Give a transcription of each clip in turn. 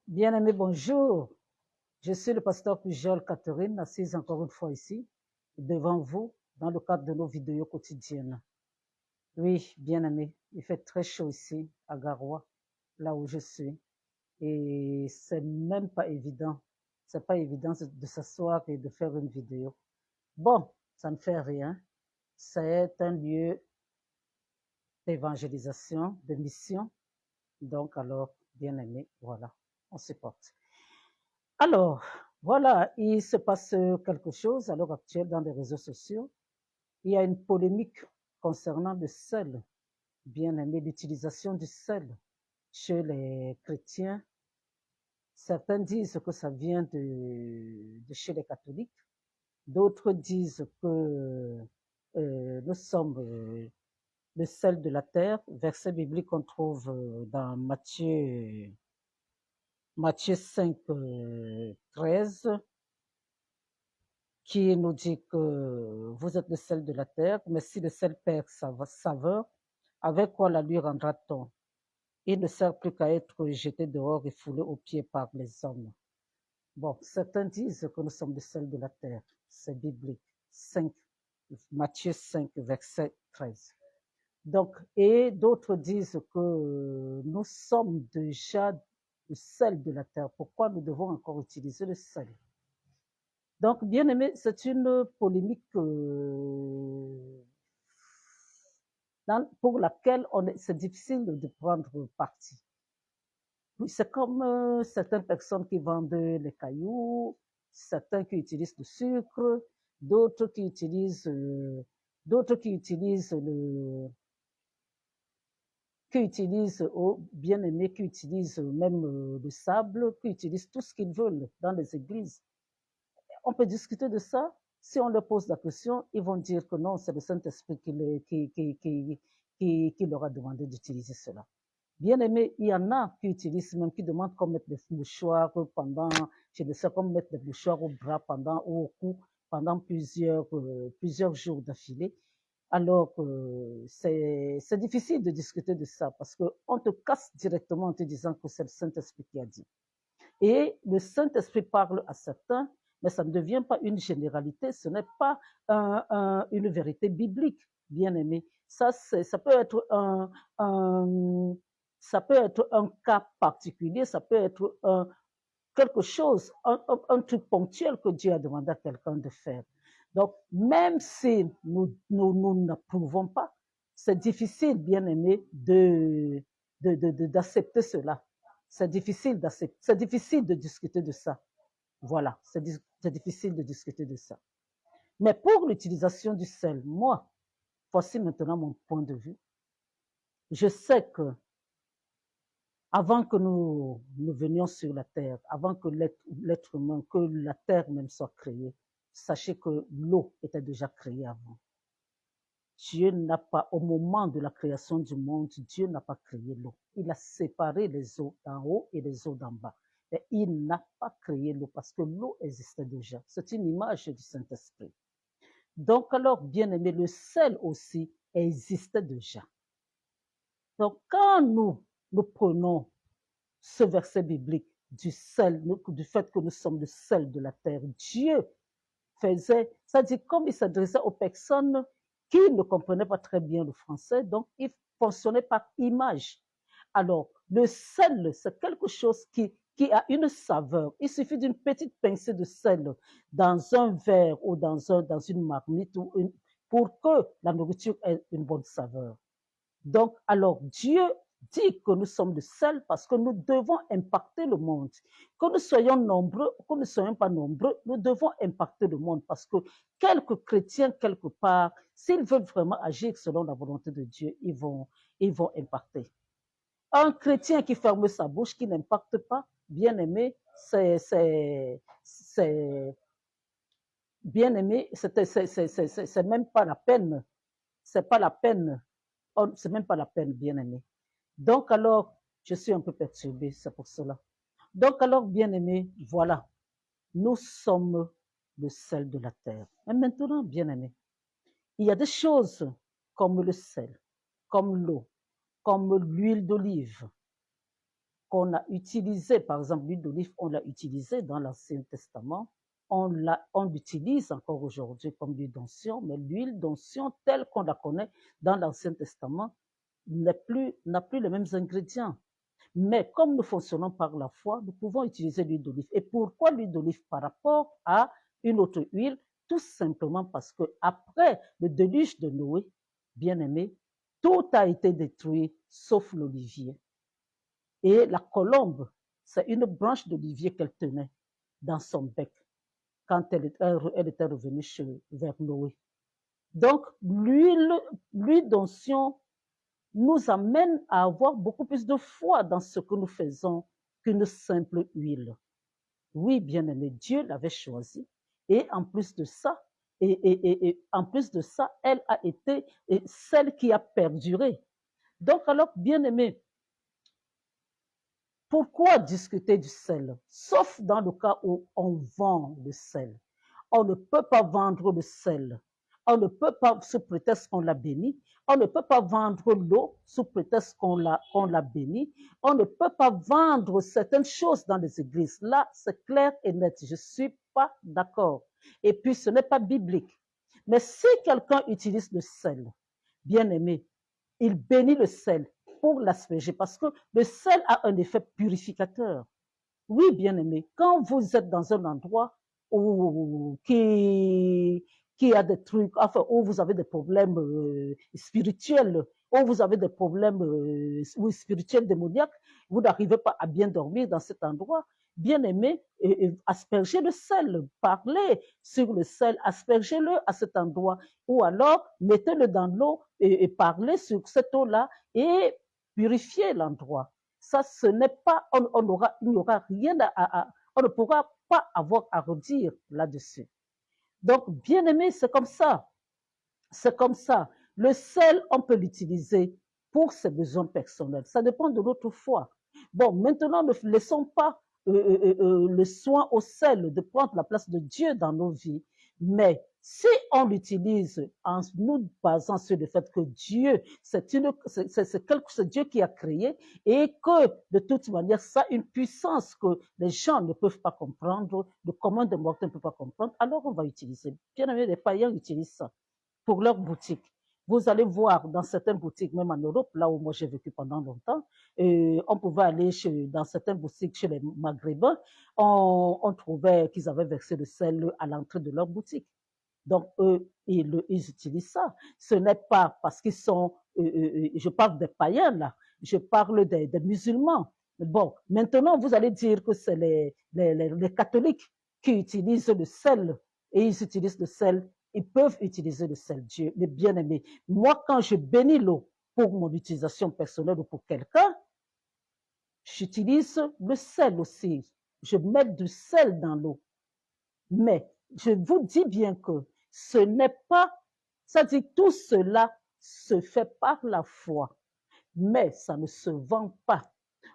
Bien-aimé, bonjour. Je suis le pasteur Pujol Catherine, assise encore une fois ici, devant vous, dans le cadre de nos vidéos quotidiennes. Oui, bien-aimé, il fait très chaud ici, à Garoua, là où je suis. Et c'est même pas évident. C'est pas évident de s'asseoir et de faire une vidéo. Bon, ça ne fait rien. C'est un lieu d'évangélisation, de mission. Donc, alors, bien-aimé, voilà, on se porte. Alors, voilà, il se passe quelque chose à l'heure actuelle dans les réseaux sociaux. Il y a une polémique concernant le sel, bien aimé, l'utilisation du sel chez les chrétiens. Certains disent que ça vient de chez les catholiques, d'autres disent que nous sommes le sel de la terre, verset biblique qu'on trouve dans Matthieu 5, 13. Qui nous dit que vous êtes le sel de la terre, mais si le sel perd sa saveur, avec quoi la lui rendra-t-on? Il ne sert plus qu'à être jeté dehors et foulé aux pieds par les hommes. Bon, certains disent que nous sommes le sel de la terre. C'est biblique. 5, Matthieu 5, verset 13. Donc, et d'autres disent que nous sommes déjà le sel de la terre. Pourquoi nous devons encore utiliser le sel? Donc, bien aimé, c'est une polémique pour laquelle c'est difficile de prendre parti. C'est comme certaines personnes qui vendent les cailloux, certains qui utilisent le sucre, d'autres qui utilisent, d'autres qui utilisent bien aimé, qui utilisent même le sable, qui utilisent tout ce qu'ils veulent dans les églises. On peut discuter de ça. Si on leur pose la question, ils vont dire que non, c'est le Saint-Esprit qui leur a demandé d'utiliser cela. Bien aimé, il y en a qui utilisent même, qui demandent qu'on mette des mouchoirs pendant, je ne sais, qu'on mette des mouchoirs au bras pendant, ou au cou pendant plusieurs jours d'affilée. Alors, c'est difficile de discuter de ça parce qu'on te casse directement en te disant que c'est le Saint-Esprit qui a dit. Et le Saint-Esprit parle à certains, mais ça ne devient pas une généralité, ce n'est pas une vérité biblique, bien aimé. Ça peut être ça peut être un cas particulier, ça peut être quelque chose, un truc ponctuel que Dieu a demandé à quelqu'un de faire. Donc, même si nous n'approuvons pas, c'est difficile, bien aimé, d'accepter cela. C'est difficile d'accepter, c'est difficile de discuter de ça. Voilà, c'est difficile de discuter de ça. Mais pour l'utilisation du sel, moi, voici maintenant mon point de vue. Je sais que avant que nous venions sur la terre, avant que l'être humain, que la terre même soit créée, sachez que l'eau était déjà créée avant. Dieu n'a pas, au moment de la création du monde, Dieu n'a pas créé l'eau. Il a séparé les eaux d'en haut et les eaux d'en bas. Mais il n'a pas créé l'eau parce que l'eau existait déjà. C'est une image du Saint-Esprit. Donc alors, bien aimé, le sel aussi existait déjà. Donc quand nous prenons ce verset biblique du sel, du fait que nous sommes le sel de la terre, Dieu faisait, ça dit comme il s'adressait aux personnes qui ne comprenaient pas très bien le français, donc il fonctionnait par image. Alors, le sel, c'est quelque chose qui a une saveur. Il suffit d'une petite pincée de sel dans un verre ou dans une marmite pour que la nourriture ait une bonne saveur. Donc, alors, Dieu dit que nous sommes le sel parce que nous devons impacter le monde. Que nous soyons nombreux ou que nous ne soyons pas nombreux, nous devons impacter le monde parce que quelques chrétiens, quelque part, s'ils veulent vraiment agir selon la volonté de Dieu, ils vont impacter. Un chrétien qui ferme sa bouche, qui n'impacte pas, bien aimé, bien aimé, c'est même pas la peine. C'est pas la peine. C'est même pas la peine, bien aimé. Donc alors, je suis un peu perturbée, c'est pour cela. Donc alors, bien aimé, voilà, nous sommes le sel de la terre. Et maintenant, bien aimé, il y a des choses comme le sel, comme l'eau, comme l'huile d'olive, qu'on a utilisé, par exemple l'huile d'olive, on l'a utilisé dans l'Ancien Testament, on l'utilise encore aujourd'hui comme l'huile d'onction, mais l'huile d'onction telle qu'on la connaît dans l'Ancien Testament n'a plus les mêmes ingrédients. Mais comme nous fonctionnons par la foi, nous pouvons utiliser l'huile d'olive. Et pourquoi l'huile d'olive par rapport à une autre huile? Tout simplement parce que après le déluge de Noé, bien aimé, tout a été détruit sauf l'olivier. Et la colombe, c'est une branche d'olivier qu'elle tenait dans son bec quand elle était revenue vers Noé. Donc, l'huile d'onction nous amène à avoir beaucoup plus de foi dans ce que nous faisons qu'une simple huile. Oui, bien aimé, Dieu l'avait choisi. Et en plus de ça, elle a été celle qui a perduré. Donc, alors, bien aimé, pourquoi discuter du sel? Sauf dans le cas où on vend le sel. On ne peut pas vendre le sel. On ne peut pas, sous prétexte qu'on l'a béni, on ne peut pas vendre l'eau sous prétexte qu'on l'a béni. On ne peut pas vendre certaines choses dans les églises. Là, c'est clair et net. Je ne suis pas d'accord. Et puis, ce n'est pas biblique. Mais si quelqu'un utilise le sel, bien aimé, il bénit le sel pour l'asperger parce que le sel a un effet purificateur. Oui, bien aimé, quand vous êtes dans un endroit qui a des trucs, enfin, où vous avez des problèmes spirituels, où vous avez des problèmes spirituels démoniaques, vous n'arrivez pas à bien dormir dans cet endroit, bien aimé, aspergez le sel, parlez sur le sel, aspergez-le à cet endroit, ou alors mettez-le dans l'eau et parlez sur cette eau-là et purifiez l'endroit. Ça, ce n'est pas, il n'y aura rien on ne pourra pas avoir à redire là-dessus. Donc, bien aimé, c'est comme ça. C'est comme ça. Le sel, on peut l'utiliser pour ses besoins personnels. Ça dépend de notre foi. Bon, maintenant, ne laissons pas le soin au sel de prendre la place de Dieu dans nos vies. Mais si on l'utilise en nous basant sur le fait que Dieu, c'est Dieu qui a créé et que de toute manière, ça a une puissance que les gens ne peuvent pas comprendre, le commun des mortels ne peut pas comprendre, alors on va utiliser. Bien aimé, les païens utilisent ça pour leur boutique. Vous allez voir dans certaines boutiques, même en Europe, là où moi j'ai vécu pendant longtemps, on pouvait aller dans certaines boutiques chez les Maghrébins, on trouvait qu'ils avaient versé le sel à l'entrée de leur boutique. Donc, eux, ils utilisent ça. Ce n'est pas parce qu'ils sont, je parle des païens là, je parle des musulmans. Bon, maintenant, vous allez dire que c'est les catholiques qui utilisent le sel et ils utilisent le sel. Ils peuvent utiliser le sel, Dieu, les bien-aimés. Moi, quand je bénis l'eau pour mon utilisation personnelle ou pour quelqu'un, j'utilise le sel aussi. Je mets du sel dans l'eau. Mais je vous dis bien que ce n'est pas, ça dit tout cela se fait par la foi, mais ça ne se vend pas.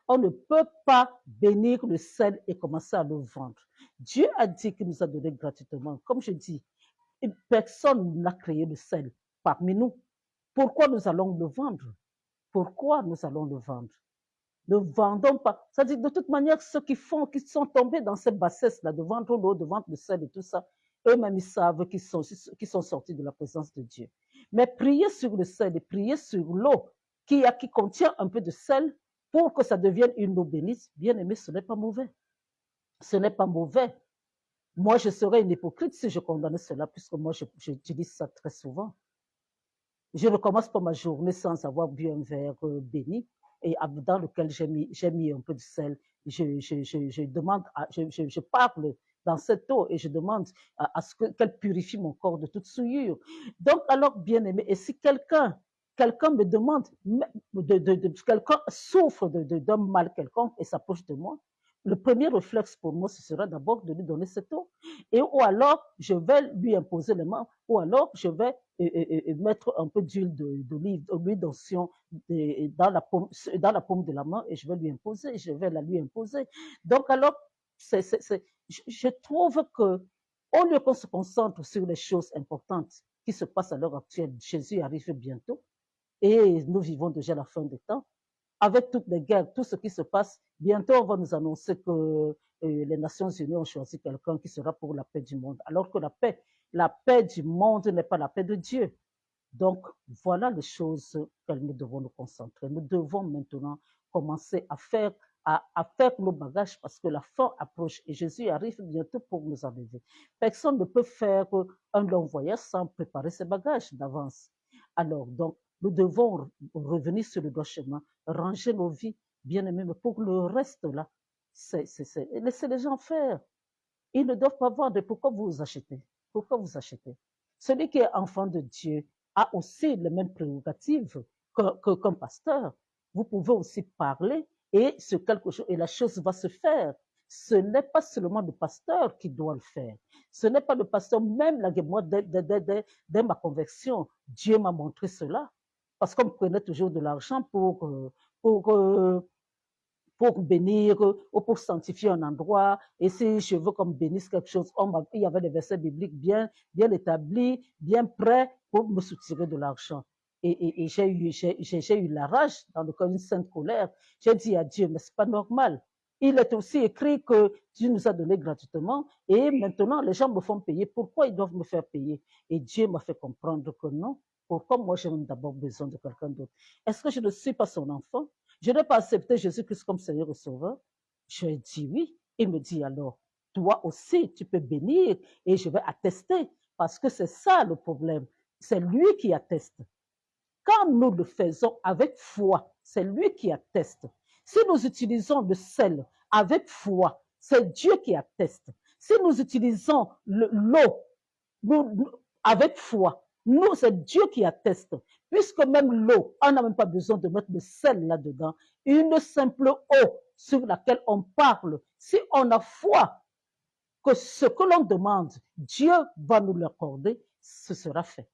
On ne peut pas bénir le sel et commencer à le vendre. Dieu a dit qu'il nous a donné gratuitement. Comme je dis, personne n'a créé le sel parmi nous. Pourquoi nous allons le vendre? Pourquoi nous allons le vendre? Ne vendons pas. Ça dit, de toute manière, ceux qui sont tombés dans cette bassesse-là, de vendre l'eau, de vendre le sel et tout ça, eux-mêmes, ils savent qu'ils sont sortis de la présence de Dieu. Mais priez sur le sel et priez sur l'eau qui contient un peu de sel pour que ça devienne une eau bénite. Bien aimé, ce n'est pas mauvais. Ce n'est pas mauvais. Moi, je serais une hypocrite si je condamnais cela, puisque moi, j'utilise ça très souvent. Je ne commence pas ma journée sans avoir bu un verre béni et dans lequel j'ai mis un peu de sel. Je demande, je parle dans cette eau et je demande à ce qu'elle purifie mon corps de toute souillure. Donc, alors, bien aimé, et si quelqu'un me demande, quelqu'un souffre d'un mal quelconque et s'approche de moi, le premier réflexe pour moi, ce sera d'abord de lui donner cette eau. Ou alors, je vais lui imposer les mains, ou alors, je vais mettre un peu d'huile d'olive, d'huile d'onction dans la paume de la main et je vais lui imposer, je vais la lui imposer. Donc, alors, je trouve que au lieu qu'on se concentre sur les choses importantes qui se passent à l'heure actuelle, Jésus arrive bientôt et nous vivons déjà la fin des temps. avec toutes les guerres, tout ce qui se passe, bientôt on va nous annoncer que les Nations Unies ont choisi quelqu'un qui sera pour la paix du monde, alors que la paix du monde n'est pas la paix de Dieu. Donc, voilà les choses que nous devons nous concentrer. Nous devons maintenant commencer à faire nos bagages parce que la fin approche et Jésus arrive bientôt pour nous enlever. Personne ne peut faire un long voyage sans préparer ses bagages d'avance. Alors, donc, nous devons revenir sur le droit chemin, ranger nos vies, bien aimés, mais pour le reste là, laissez les gens faire. Ils ne doivent pas vendre. Pourquoi vous achetez? Pourquoi vous achetez? Celui qui est enfant de Dieu a aussi les mêmes prérogatives qu'un pasteur. Vous pouvez aussi parler et la chose va se faire. Ce n'est pas seulement le pasteur qui doit le faire. Ce n'est pas le pasteur, même moi, dès ma conversion, Dieu m'a montré cela. Parce qu'on me prenait toujours de l'argent pour bénir ou pour sanctifier un endroit. Et si je veux qu'on me bénisse quelque chose, il y avait des versets bibliques bien établis, bien prêts pour me soutirer de l'argent. Et j'ai eu la rage, dans le cas d'une sainte colère. J'ai dit à Dieu, mais c'est pas normal. Il est aussi écrit que Dieu nous a donné gratuitement et maintenant les gens me font payer. Pourquoi ils doivent me faire payer? Et Dieu m'a fait comprendre que non. Pourquoi moi j'ai d'abord besoin de quelqu'un d'autre? Est-ce que je ne suis pas son enfant? Je n'ai pas accepté Jésus-Christ comme Seigneur et Sauveur. Je dis oui. Il me dit alors, toi aussi, tu peux bénir et je vais attester parce que c'est ça le problème. C'est lui qui atteste. Quand nous le faisons avec foi, c'est lui qui atteste. Si nous utilisons le sel avec foi, c'est Dieu qui atteste. Si nous utilisons l'eau avec foi, nous, c'est Dieu qui atteste. Puisque même l'eau, on n'a même pas besoin de mettre le sel là-dedans. Une simple eau sur laquelle on parle, si on a foi que ce que l'on demande, Dieu va nous l'accorder, ce sera fait.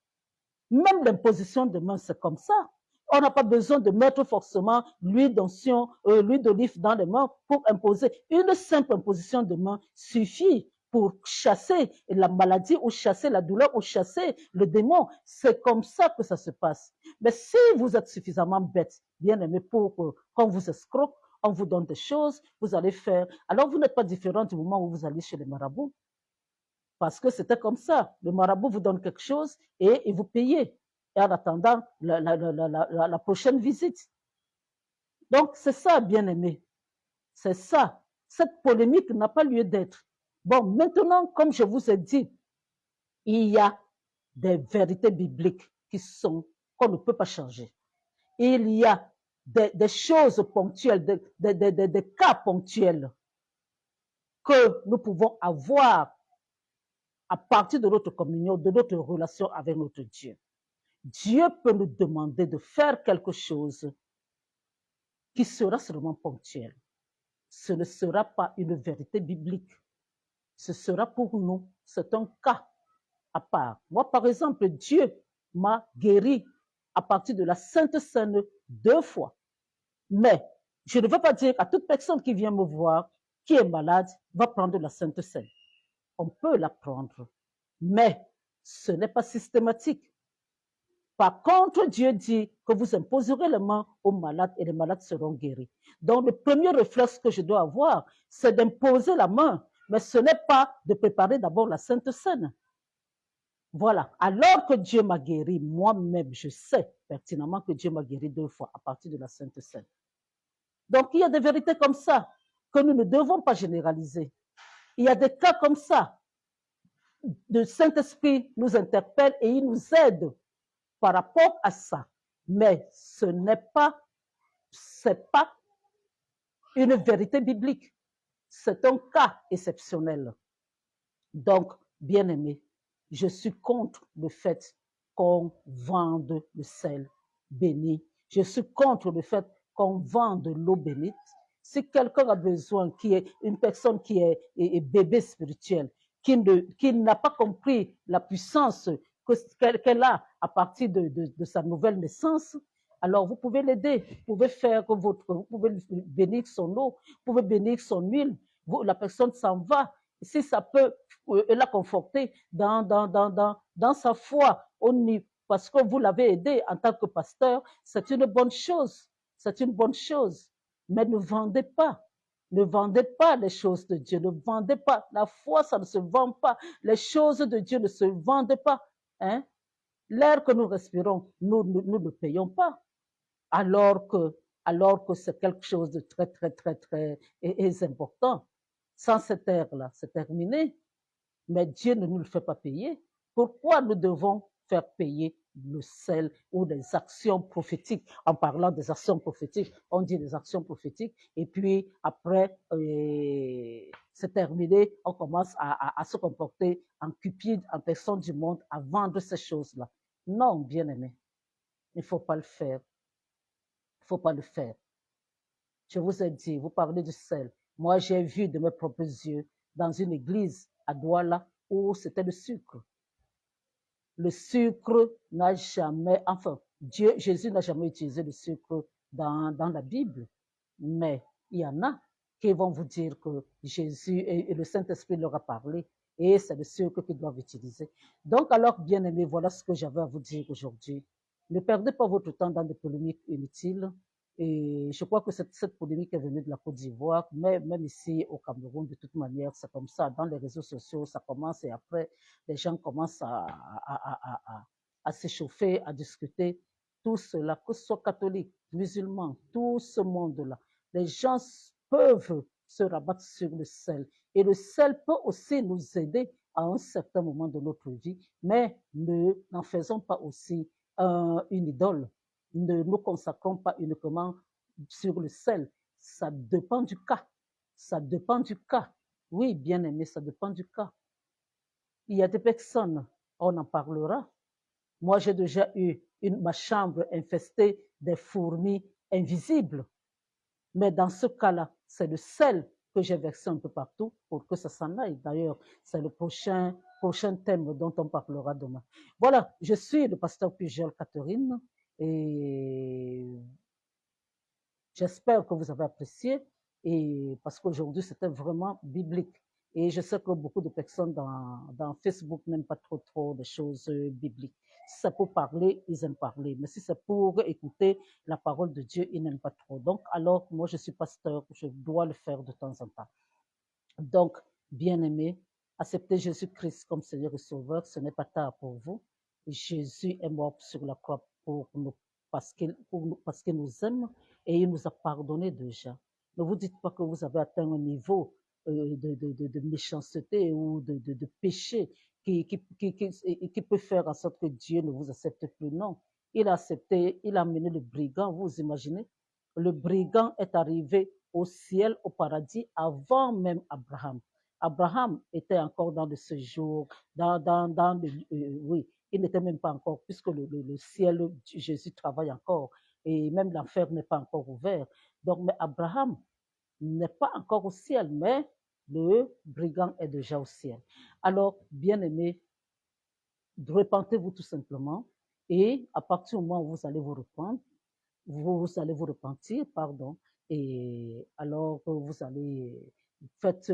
Même l'imposition de main, c'est comme ça. On n'a pas besoin de mettre forcément l'huile d'olive dans les mains pour imposer. Une simple imposition de main suffit pour chasser la maladie ou chasser la douleur ou chasser le démon. C'est comme ça que ça se passe. Mais si vous êtes suffisamment bête, bien aimé, pour qu'on vous escroque, on vous donne des choses, vous allez faire. Alors vous n'êtes pas différent du moment où vous allez chez les marabouts. Parce que c'était comme ça. Le marabout vous donne quelque chose et vous payez. Et en attendant la prochaine visite. Donc, c'est ça, bien aimé. C'est ça. Cette polémique n'a pas lieu d'être. Bon, maintenant, comme je vous ai dit, il y a des vérités bibliques qu'on ne peut pas changer. Il y a des choses ponctuelles, des cas ponctuels que nous pouvons avoir à partir de notre communion, de notre relation avec notre Dieu. Dieu peut nous demander de faire quelque chose qui sera seulement ponctuel. Ce ne sera pas une vérité biblique. Ce sera pour nous, c'est un cas à part. Moi, par exemple, Dieu m'a guéri à partir de la Sainte Seine 2 fois. Mais je ne veux pas dire à toute personne qui vient me voir, qui est malade, va prendre la Sainte Seine. On peut la prendre, mais ce n'est pas systématique. Par contre, Dieu dit que vous imposerez les mains aux malades et les malades seront guéris. Donc, le premier réflexe que je dois avoir, c'est d'imposer la main, mais ce n'est pas de préparer d'abord la Sainte Seine. Voilà. Alors que Dieu m'a guéri, moi-même, je sais pertinemment que Dieu m'a guéri 2 fois à partir de la Sainte Seine. Donc, il y a des vérités comme ça que nous ne devons pas généraliser. Il y a des cas comme ça. Le Saint-Esprit nous interpelle et il nous aide par rapport à ça. Mais ce n'est pas une vérité biblique. C'est un cas exceptionnel. Donc, bien aimé, je suis contre le fait qu'on vende le sel béni. Je suis contre le fait qu'on vende l'eau bénite. Si quelqu'un a besoin, qui est une personne qui est bébé spirituel, qui n'a pas compris la puissance qu'elle a à partir de sa nouvelle naissance, alors vous pouvez l'aider, vous pouvez bénir son eau, vous pouvez bénir son huile, la personne s'en va. Si ça peut la conforter dans sa foi, parce que vous l'avez aidé en tant que pasteur, c'est une bonne chose. c'est une bonne chose. Mais ne vendez pas. Ne vendez pas les choses de Dieu. Ne vendez pas. La foi, ça ne se vend pas. Les choses de Dieu ne se vendent pas. Hein? L'air que nous respirons, nous ne payons pas. Alors que c'est quelque chose de très, très, très, très important. Sans cet air-là, c'est terminé. Mais Dieu ne nous le fait pas payer. Pourquoi nous devons faire payer le sel ou des actions prophétiques? En parlant des actions prophétiques, on dit des actions prophétiques, et puis après, c'est terminé, on commence à se comporter en cupide, en personne du monde, à vendre ces choses-là. Non, bien aimé, il ne faut pas le faire. Il ne faut pas le faire. Je vous ai dit, vous parlez du sel. Moi, j'ai vu de mes propres yeux dans une église à Douala où c'était le sucre. Le sucre n'a jamais, enfin, Jésus n'a jamais utilisé le sucre dans la Bible. Mais il y en a qui vont vous dire que Jésus et le Saint-Esprit leur a parlé et c'est le sucre qu'ils doivent utiliser. Donc, alors, bien aimés, voilà ce que j'avais à vous dire aujourd'hui. Ne perdez pas votre temps dans des polémiques inutiles. Et je crois que cette polémique est venue de la Côte d'Ivoire, mais même ici au Cameroun, de toute manière, c'est comme ça. Dans les réseaux sociaux, ça commence et après, les gens commencent à s'échauffer, à discuter. Tout cela, que ce soit catholique, musulman, tout ce monde-là, les gens peuvent se rabattre sur le sel. Et le sel peut aussi nous aider à un certain moment de notre vie, mais n'en faisons pas aussi une idole. Ne nous consacrons pas uniquement sur le sel. Ça dépend du cas. Ça dépend du cas. Oui, bien aimé, ça dépend du cas. Il y a des personnes, on en parlera. Moi, j'ai déjà eu ma chambre infestée des fourmis invisibles. Mais dans ce cas-là, c'est le sel que j'ai versé un peu partout pour que ça s'en aille. D'ailleurs, c'est le prochain thème dont on parlera demain. Voilà, je suis le pasteur Pujol Catherine et j'espère que vous avez apprécié et parce qu'aujourd'hui, c'était vraiment biblique. Et je sais que beaucoup de personnes dans Facebook n'aiment pas trop des choses bibliques. Si c'est pour parler, ils aiment parler. Mais si c'est pour écouter la parole de Dieu, ils n'aiment pas trop. Donc, alors, moi, je suis pasteur, je dois le faire de temps en temps. Donc, bien-aimés, acceptez Jésus-Christ comme Seigneur et Sauveur, ce n'est pas tard pour vous. Jésus est mort sur la croix pour nous, parce qu'il nous aime et il nous a pardonné déjà. Ne vous dites pas que vous avez atteint un niveau de méchanceté ou de péché qui peut faire en sorte que Dieu ne vous accepte plus. Non, il a accepté, il a amené le brigand, vous imaginez? Le brigand est arrivé au ciel, au paradis, avant même Abraham. Abraham était encore dans le séjour, dans le, oui, il n'était même pas encore, puisque le ciel, Jésus travaille encore, et même l'enfer n'est pas encore ouvert. Donc, mais Abraham n'est pas encore au ciel, mais le brigand est déjà au ciel. Alors, bien aimé, repentez-vous tout simplement, et à partir du moment où vous allez vous reprendre, vous allez vous repentir, pardon, et alors vous allez faites,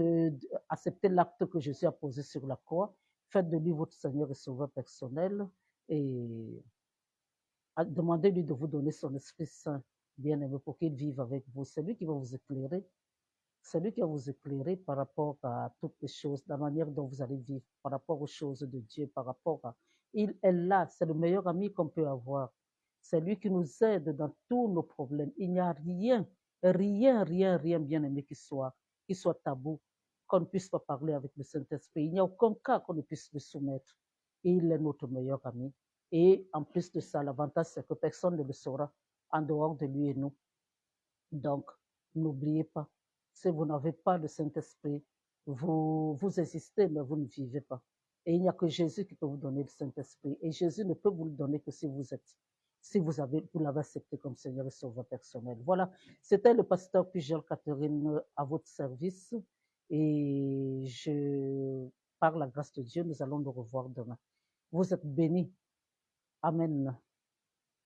accepter l'acte que Jésus a posé sur la croix, faites de lui votre Seigneur et Sauveur personnel et demandez-lui de vous donner son Esprit Saint, bien-aimé, pour qu'il vive avec vous. C'est lui qui va vous éclairer. C'est lui qui va vous éclairer par rapport à toutes les choses, la manière dont vous allez vivre, par rapport aux choses de Dieu, par rapport à... Il est là, c'est le meilleur ami qu'on peut avoir. C'est lui qui nous aide dans tous nos problèmes. Il n'y a rien, rien, bien aimé qui soit tabou, qu'on ne puisse pas parler avec le Saint-Esprit. Il n'y a aucun cas qu'on ne puisse le soumettre. Il est notre meilleur ami. Et en plus de ça, l'avantage, c'est que personne ne le saura en dehors de lui et nous. Donc, n'oubliez pas, si vous n'avez pas le Saint-Esprit, vous existez, mais vous ne vivez pas. Et il n'y a que Jésus qui peut vous donner le Saint-Esprit. Et Jésus ne peut vous le donner que si vous êtes, si vous l'avez accepté comme Seigneur et Sauveur personnel. Voilà, c'était le pasteur Pujol Catherine à votre service. Et par la grâce de Dieu, nous allons nous revoir demain. Vous êtes bénis. Amen.